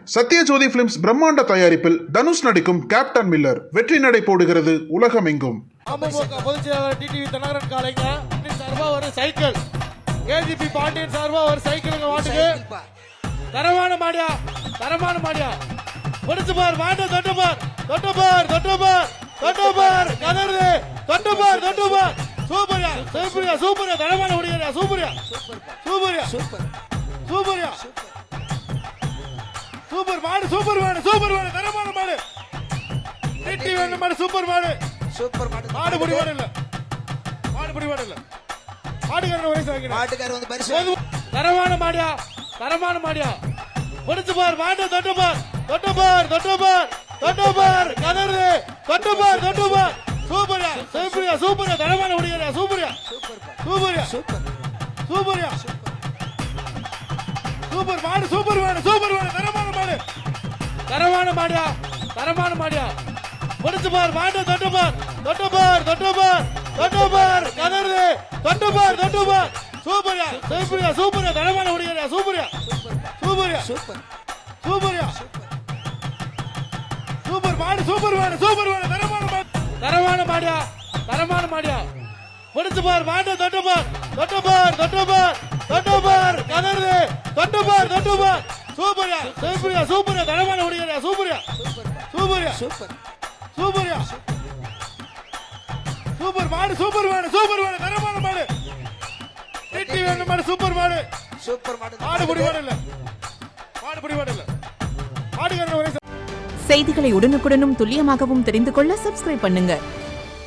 Sathyajothi films பிரம்மாண்ட தயாரிப்பில் தனுஷ் நடிக்கும் கேப்டன் மில்லர் வெற்றி நடை போடுகிறது உலகமெங்கும். அமமுக பொதுச் செயலாளர் டிடிவி தினகரன் காலைங்க சார்பா ஒரு சைக்கிள், ஏஜிபி பாண்டியன் சார்பா ஒரு சைக்கிள் வாட்டுக்கு தரமான மாடியா முடிச்சு பார் வாண்ட தொட்டு பார் கதறு தொட்டு பார் சூப்பரியா தரமான முடியா சூப்பரியா சூப்பர் மாடு தரமான மாடு வெட்டி வேணும் மாடு சூப்பர் மாடு புடிவாடு இல்ல மாடுகாரர் வயசு மாட்டுக்காரர் வந்து பரிசு தரமான மாடியா முடிச்சு பார் வாண்ட தொட்டு பார் கதறு தொட்டு பார் சூப்பரியா தரமான முடியா சூப்பர் மாடு தரமான மாடியா முடிச்சு பார் வாண்ட தொட்டு பார் கதறு தொட்டு பார் சூப்பரியா தரமான முடியா சூப்பர் மாடு தரமான மாடியா முடிச்சு பார் வாண்ட தொட்டு பார் கதறு தொட்டு பார் சூப்பரியா தரமான முடியா சூப்பர் மாடு தரமான மாடு வெட்டி வேணும் மாடு சூப்பர் மாடு புடிவாடு இல்ல மாடுகாரர் வயசு. செய்திகளை உடனுக்குடனும் துல்லியமாகவும் தெரிந்து கொள்ள சப்ஸ்கிரைப் பண்ணுங்க.